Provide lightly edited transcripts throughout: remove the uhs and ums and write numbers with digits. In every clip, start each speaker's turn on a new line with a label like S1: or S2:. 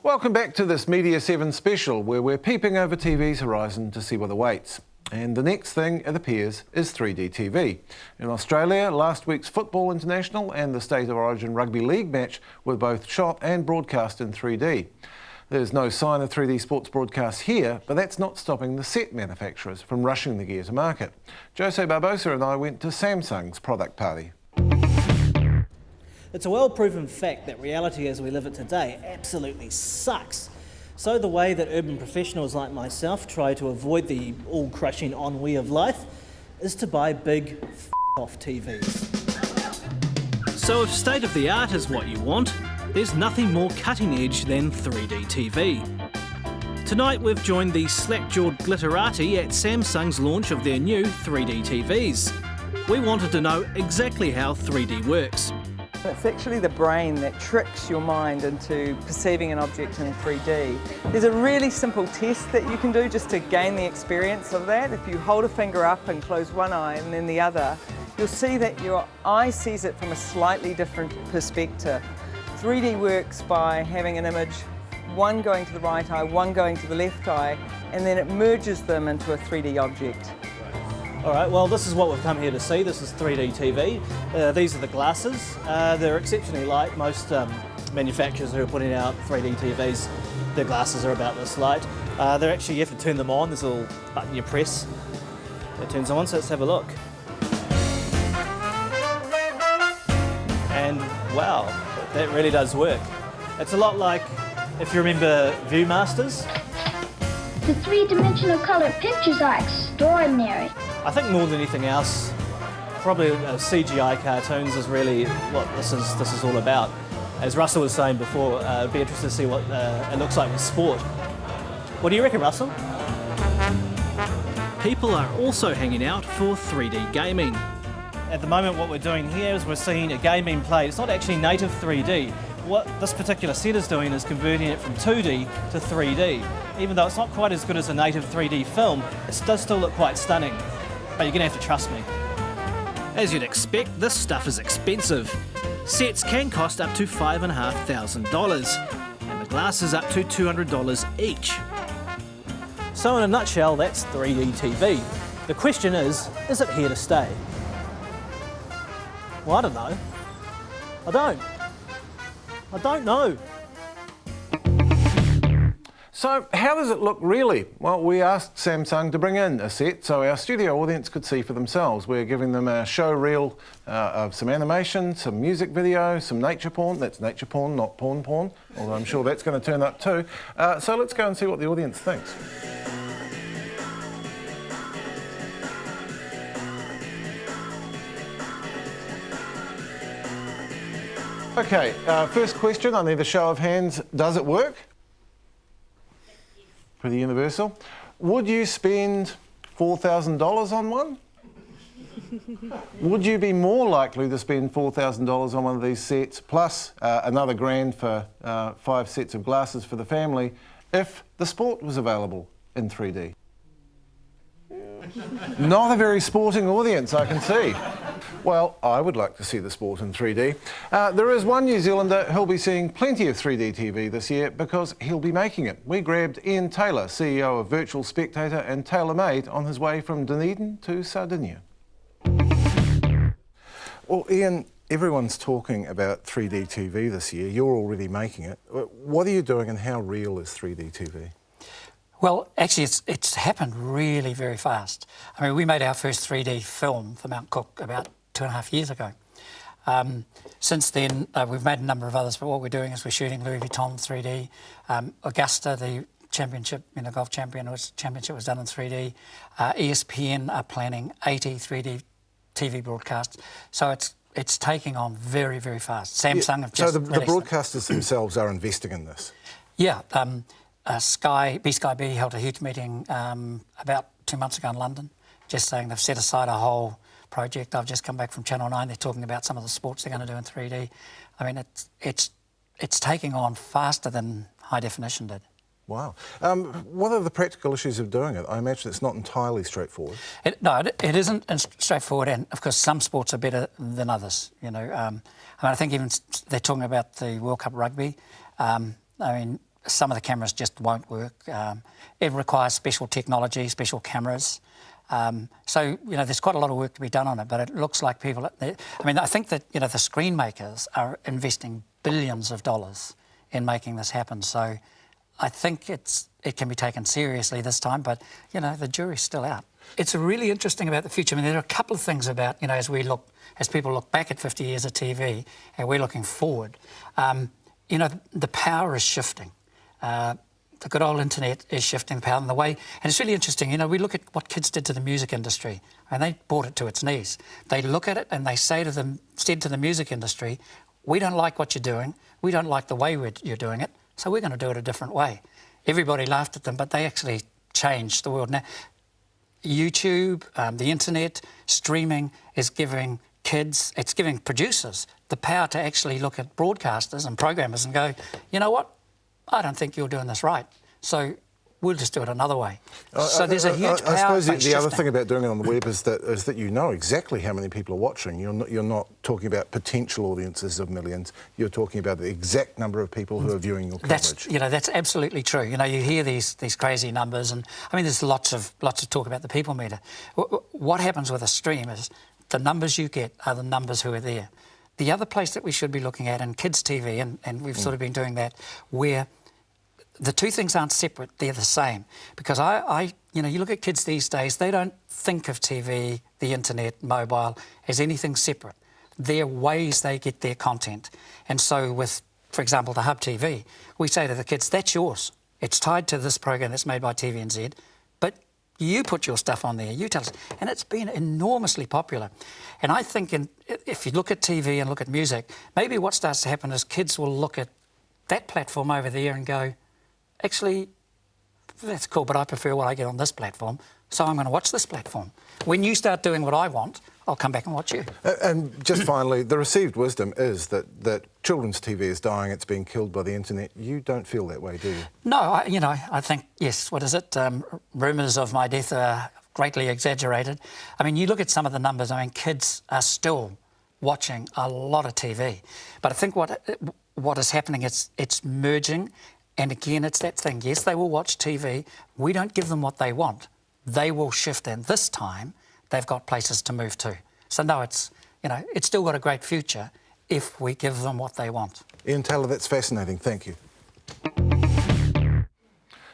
S1: Welcome back to this Media7 special where we're peeping over TV's horizon to see what awaits. And the next thing, it appears, is 3D TV. In Australia, last week's Football International and the State of Origin Rugby League match were both shot and broadcast in 3D. There's no sign of 3D sports broadcasts here, but that's not stopping the set manufacturers from rushing the gear to market. Jose Barbosa and I went to Samsung's product party.
S2: It's a well-proven fact that reality as we live it today absolutely sucks. So the way that urban professionals like myself try to avoid the all-crushing ennui of life is to buy big f***-off TVs.
S3: So if state-of-the-art is what you want, there's nothing more cutting-edge than 3D TV. Tonight we've joined the slack-jawed glitterati at Samsung's launch of their new 3D TVs. We wanted to know exactly how 3D works.
S4: It's actually the brain that tricks your mind into perceiving an object in 3D. There's a really simple test that you can do just to gain the experience of that. If you hold a finger up and close one eye and then the other, you'll see that your eye sees it from a slightly different perspective. 3D works by having an image, one going to the right eye, one going to the left eye, and then it merges them into a 3D object.
S2: Alright, well this is what we've come here to see. This is 3D TV. These are the glasses. They're exceptionally light. Most manufacturers who are putting out 3D TVs, their glasses are about this light. They're actually, you have to turn them on. There's a little button you press. It turns them on, so let's have a look. And wow, that really does work. It's a lot like, if you remember Viewmasters.
S5: The three-dimensional colour pictures are extraordinary.
S2: I think more than anything else, probably CGI cartoons is really what this is all about. As Russell was saying before, it'd be interesting to see what it looks like with sport. What do you reckon, Russell?
S3: People are also hanging out for 3D gaming.
S2: At the moment what we're doing here is we're seeing a game being played. It's not actually native 3D. What this particular set is doing is converting it from 2D to 3D. Even though it's not quite as good as a native 3D film, it does still look quite stunning. But you're going to have to trust me.
S3: As you'd expect, this stuff is expensive. Sets can cost up to $5,500, and the glasses up to $200 each.
S2: So in a nutshell, that's 3D TV. The question is it here to stay? Well, I don't know. I don't know.
S1: So how does it look really? Well, we asked Samsung to bring in a set so our studio audience could see for themselves. We're giving them a show reel of some animation, some music video, some nature porn. That's nature porn, not porn, although I'm sure that's going to turn up too. So let's go and see what the audience thinks. Okay, first question, I need a show of hands. Does it work? Pretty universal. Would you spend $4,000 on one? Would you be more likely to spend $4,000 on one of these sets, plus another grand for 5 sets of glasses for the family, if the sport was available in 3D? Not a very sporting audience, I can see. Well, I would like to see the sport in 3D. There is one New Zealander who'll be seeing plenty of 3D TV this year because he'll be making it. We grabbed Ian Taylor, CEO of Virtual Spectator and TaylorMade, on his way from Dunedin to Sardinia. Well, Ian, everyone's talking about 3D TV this year. You're already making it. What are you doing and how real is 3D TV?
S6: Well, actually, it's happened really very fast. I mean, we made our first 3D film for Mount Cook about 2.5 years ago. Since then, we've made a number of others, but what we're doing is we're shooting Louis Vuitton 3D. Augusta, the championship, golf championship was done in 3D. ESPN are planning 80 3D TV broadcasts. So it's taking on very, very fast. Samsung have just...
S1: So the broadcasters themselves are investing in this?
S6: Yeah. BSkyB held a huge meeting about 2 months ago in London, just saying they've set aside a whole project. I've just come back from Channel 9. They're talking about some of the sports they're going to do in 3D. I mean, it's taking on faster than high definition did.
S1: Wow. What are the practical issues of doing it? I imagine it's not entirely straightforward.
S6: No, it isn't straightforward, and of course some sports are better than others. I think even they're talking about the World Cup rugby. I mean, some of the cameras just won't work. It requires special technology, special cameras. So, you know, there's quite a lot of work to be done on it, but it looks like people... I mean, I think that, you know, the screen makers are investing billions of dollars in making this happen. So I think it can be taken seriously this time, but, you know, the jury's still out. It's really interesting about the future. I mean, there are a couple of things about, you know, as people look back at 50 years of TV and we're looking forward, you know, the power is shifting. The good old internet is shifting the power in the way. And it's really interesting, you know, we look at what kids did to the music industry and they brought it to its knees. They look at it and they said to the music industry, we don't like what you're doing, we don't like the way you're doing it, so we're going to do it a different way. Everybody laughed at them, but they actually changed the world. Now, YouTube, the internet, streaming is giving kids, it's giving producers the power to actually look at broadcasters and programmers and go, you know what, I don't think you're doing this right, so we'll just do it another way. So there's a huge power.
S1: I suppose the other thing about doing it on the web is that you know exactly how many people are watching. You're not talking about potential audiences of millions. You're talking about the exact number of people who are viewing your coverage.
S6: That's absolutely true. You know, you hear these crazy numbers, and I mean, there's lots of talk about the people meter. What happens with a stream is the numbers you get are the numbers who are there. The other place that we should be looking at in kids' TV, and we've sort of been doing that, where the two things aren't separate, they're the same. Because you know, you look at kids these days, they don't think of TV, the internet, mobile, as anything separate. They're ways they get their content. And so with, for example, the Hub TV, we say to the kids, that's yours. It's tied to this program that's made by TVNZ, but you put your stuff on there, you tell us. And it's been enormously popular. And I think if you look at TV and look at music, maybe what starts to happen is kids will look at that platform over there and go, actually, that's cool, but I prefer what I get on this platform, so I'm going to watch this platform. When you start doing what I want, I'll come back and watch you. And
S1: just finally, the received wisdom is that children's TV is dying, it's being killed by the internet. You don't feel that way, do you?
S6: No, I think, yes, what is it? Rumours of my death are greatly exaggerated. I mean, you look at some of the numbers, I mean, kids are still watching a lot of TV. But I think what is happening, it's merging. And again, it's that thing. Yes, they will watch TV. We don't give them what they want. They will shift, and this time they've got places to move to. So no, it's still got a great future if we give them what they want.
S1: Ian Taylor, that's fascinating. Thank you.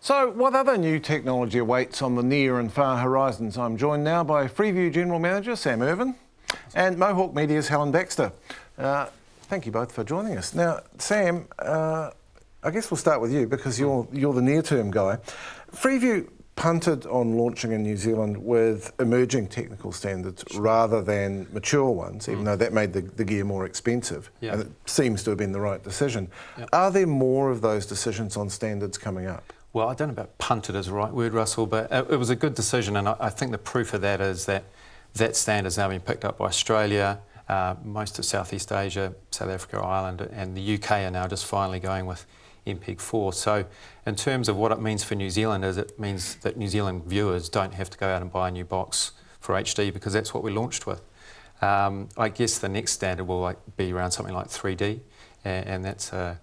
S1: So what other new technology awaits on the near and far horizons? I'm joined now by Freeview General Manager Sam Irvin and Mohawk Media's Helen Baxter. Thank you both for joining us. Now, Sam, I guess we'll start with you because you're the near-term guy. Freeview punted on launching in New Zealand with emerging technical standards rather than mature ones, even though that made the gear more expensive. Yeah. And it seems to have been the right decision. Yep. Are there more of those decisions on standards coming up?
S7: Well, I don't know about punted is the right word, Russell, but it was a good decision, and I think the proof of that is that standard's now been picked up by Australia, most of Southeast Asia, South Africa, Ireland, and the UK are now just finally going with MPEG-4. So in terms of what it means for New Zealand is it means that New Zealand viewers don't have to go out and buy a new box for HD because that's what we launched with. I guess the next standard will be around something like 3D, and that's a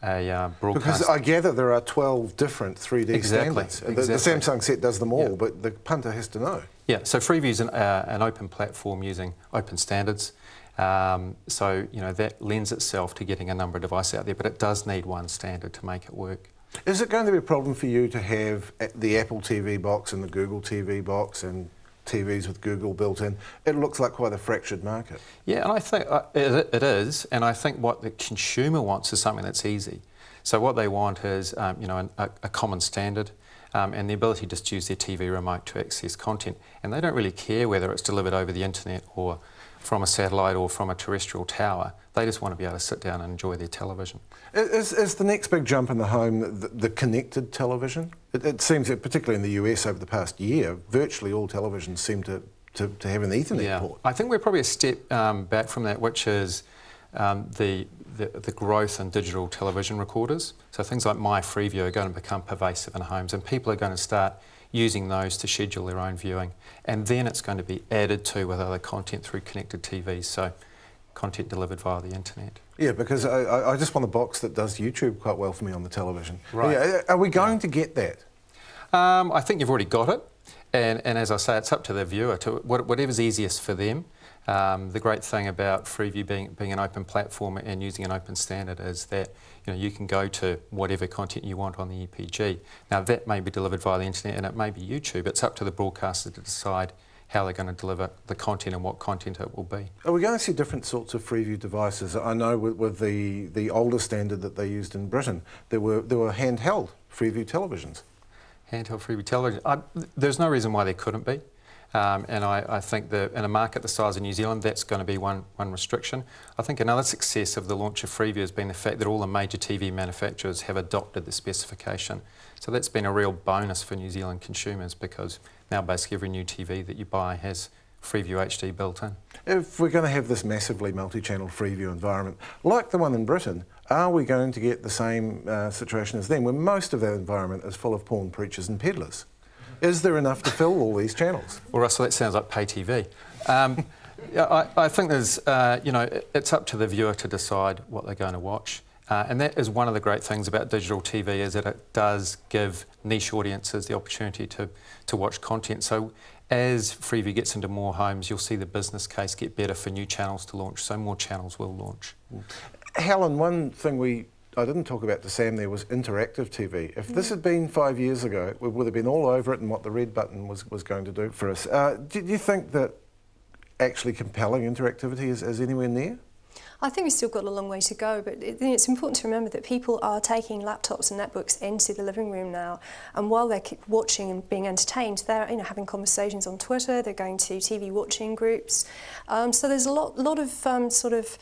S7: broadcast. Because
S1: I gather there are 12 different 3D standards.
S7: Exactly.
S1: The Samsung set does them all, but the punter has to know.
S7: Yeah, so Freeview's an open platform using open standards. So, you know, that lends itself to getting a number of devices out there, but it does need one standard to make it work.
S1: Is it going to be a problem for you to have the Apple TV box and the Google TV box and TVs with Google built in? It looks like quite a fractured market.
S7: Yeah, and I think it is, and I think what the consumer wants is something that's easy. So what they want is, you know, a common standard. And the ability to just use their TV remote to access content. And they don't really care whether it's delivered over the internet or from a satellite or from a terrestrial tower. They just want to be able to sit down and enjoy their television.
S1: Is the next big jump in the home the connected television? It seems that particularly in the US over the past year, virtually all televisions seem to have an Ethernet port.
S7: I think we're probably a step back from that, which is the growth in digital television recorders. So things like My Freeview are going to become pervasive in homes, and people are going to start using those to schedule their own viewing. And then it's going to be added to with other content through connected TVs. So content delivered via the internet.
S1: Yeah, because I just want a box that does YouTube quite well for me on the television.
S7: Right.
S1: Yeah, are we going to get that?
S7: I think you've already got it, and as I say, it's up to the viewer, to whatever's easiest for them. The great thing about Freeview being an open platform and using an open standard is that you can go to whatever content you want on the EPG. Now that may be delivered via the internet and it may be YouTube. It's up to the broadcaster to decide how they're going to deliver the content and what content it will be.
S1: Are we going to see different sorts of Freeview devices? I know with the older standard that they used in Britain, there were handheld Freeview televisions.
S7: Handheld Freeview television. There's no reason why there couldn't be. And I think that in a market the size of New Zealand, that's going to be one restriction. I think another success of the launch of Freeview has been the fact that all the major TV manufacturers have adopted the specification. So that's been a real bonus for New Zealand consumers, because now basically every new TV that you buy has Freeview HD built in.
S1: If we're going to have this massively multi-channel Freeview environment, like the one in Britain, are we going to get the same situation as them, where most of that environment is full of porn preachers and peddlers? Is there enough to fill all these channels?
S7: Well, Russell, that sounds like pay TV. I think there's, it's up to the viewer to decide what they're going to watch. And that is one of the great things about digital TV, is that it does give niche audiences the opportunity to watch content. So as Freeview gets into more homes, you'll see the business case get better for new channels to launch, so more channels will launch.
S1: Helen, one thing I didn't talk about to Sam there was interactive TV. If this had been 5 years ago, we would have been all over it and what the red button was going to do for us. Do you think that actually compelling interactivity is anywhere near?
S8: I think we've still got a long way to go, but it's important to remember that people are taking laptops and netbooks into the living room now, and while they're watching and being entertained, they're having conversations on Twitter, they're going to TV watching groups. So there's a lot of sort of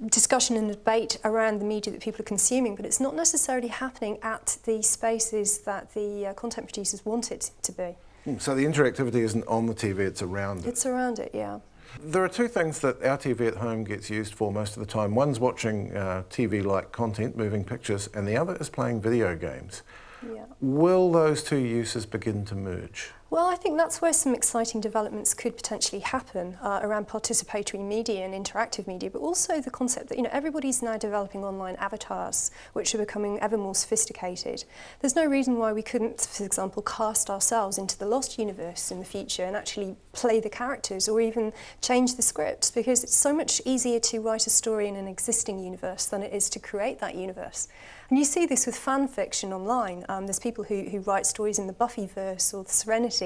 S8: discussion and debate around the media that people are consuming, but it's not necessarily happening at the spaces that the content producers want it to be.
S1: So the interactivity isn't on the TV, it's around it?
S8: It's around it, yeah.
S1: There are two things that our TV at home gets used for most of the time. One's watching TV-like content, moving pictures, and the other is playing video games.
S8: Yeah.
S1: Will those two uses begin to merge?
S8: Well, I think that's where some exciting developments could potentially happen around participatory media and interactive media, but also the concept that everybody's now developing online avatars, which are becoming ever more sophisticated. There's no reason why we couldn't, for example, cast ourselves into the Lost universe in the future and actually play the characters, or even change the scripts, because it's so much easier to write a story in an existing universe than it is to create that universe. And you see this with fan fiction online. There's people who write stories in the Buffyverse or the Serenity,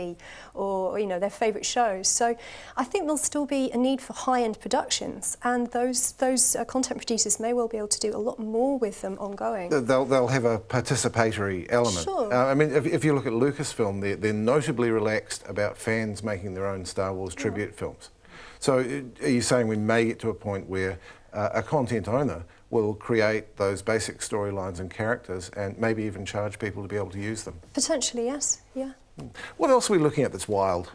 S8: or their favourite shows. So I think there'll still be a need for high-end productions, and those content producers may well be able to do a lot more with them ongoing.
S1: They'll have a participatory element.
S8: Sure.
S1: I mean, if you look at Lucasfilm, they're notably relaxed about fans making their own Star Wars tribute films. So are you saying we may get to a point where a content owner will create those basic storylines and characters and maybe even charge people to be able to use them?
S8: Potentially, yes, yeah.
S1: What else are we looking at that's wild?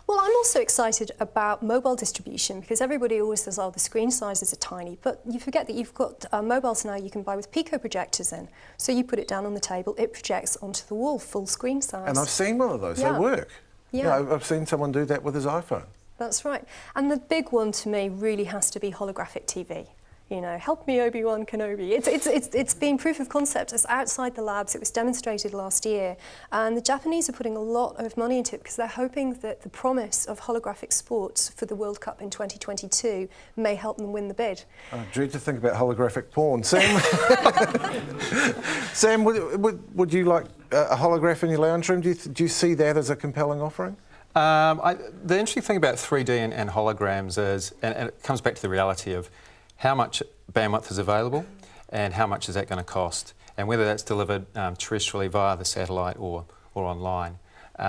S8: Well, I'm also excited about mobile distribution, because everybody always says, oh, the screen sizes are tiny, but you forget that you've got mobiles now you can buy with Pico projectors in. So you put it down on the table, it projects onto the wall, full screen size.
S1: And I've seen one of those,
S8: Yeah.
S1: they work.
S8: Yeah.
S1: I've seen someone do that with his iPhone.
S8: That's right. And the big one to me really has to be holographic TV. Help me, Obi-Wan Kenobi. It's been proof of concept. It's outside the labs. It was demonstrated last year. And the Japanese are putting a lot of money into it, because they're hoping that the promise of holographic sports for the World Cup in 2022 may help them win the bid.
S1: I dread to think about holographic porn. Sam, Sam, would you like a holograph in your lounge room? Do you see that as a compelling offering?
S7: The interesting thing about 3D and holograms is, and it comes back to the reality of how much bandwidth is available and how much is that going to cost, and whether that's delivered terrestrially via the satellite or online. There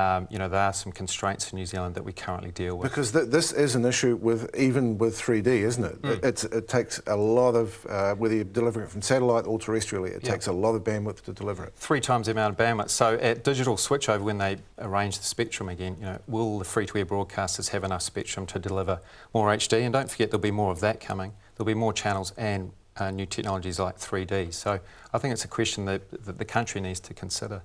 S7: are some constraints in New Zealand that we currently deal with.
S1: Because this is an issue even with 3D, isn't it? It takes a lot of, whether you're delivering it from satellite or terrestrially, it takes a lot of bandwidth to deliver it.
S7: 3 times the amount of bandwidth. So at digital switchover, when they arrange the spectrum again, will the free-to-air broadcasters have enough spectrum to deliver more HD? And don't forget, there'll be more of that coming. There'll be more channels and new technologies like 3D. So I think it's a question that the country needs to consider.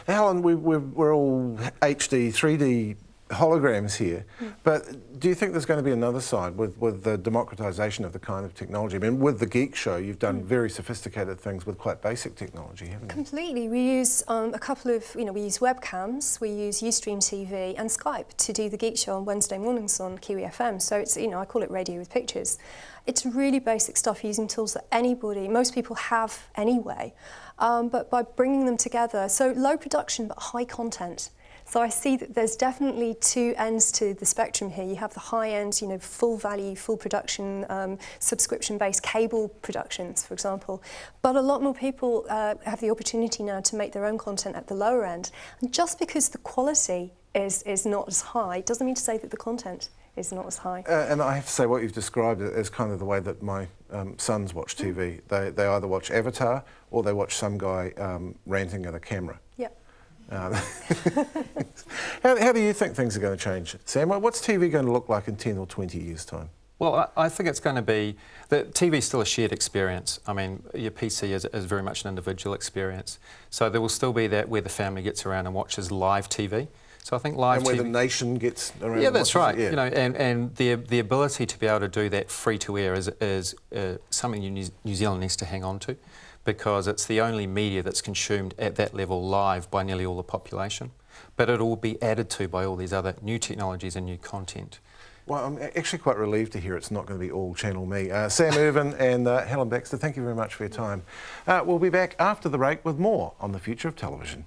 S1: Alan, we're all HD, 3D holograms here, but do you think there's going to be another side with the democratisation of the kind of technology? I mean, with the Geek Show, you've done very sophisticated things with quite basic technology, haven't you?
S8: Completely. We use a couple of, we use webcams, we use Ustream TV and Skype to do the Geek Show on Wednesday mornings on Kiwi FM. So it's, I call it radio with pictures. It's really basic stuff using tools that most people have anyway, but by bringing them together, so low production but high content. So I see that there's definitely two ends to the spectrum here. You have the high end, full value, full production, subscription-based cable productions, for example. But a lot more people have the opportunity now to make their own content at the lower end. And just because the quality is not as high doesn't mean to say that the content is not as high.
S1: And I have to say, what you've described is kind of the way that my sons watch TV. They either watch Avatar or they watch some guy ranting at a camera.
S8: Yeah.
S1: How do you think things are going to change, Sam? What's TV going to look like in 10 or 20 years' time?
S7: Well, I think it's going to be that TV is still a shared experience. I mean, your PC is very much an individual experience. So there will still be that where the family gets around and watches live TV. So I think live
S1: and where
S7: TV,
S1: the nation gets around.
S7: Yeah, that's right.
S1: It, yeah.
S7: And the ability to be able to do that free to air is something New Zealand needs to hang on to, because it's the only media that's consumed at that level live by nearly all the population. But it will be added to by all these other new technologies and new content.
S1: Well, I'm actually quite relieved to hear it's not going to be all Channel Me. Sam Irvin and Helen Baxter, thank you very much for your time. We'll be back after the break with more on the future of television.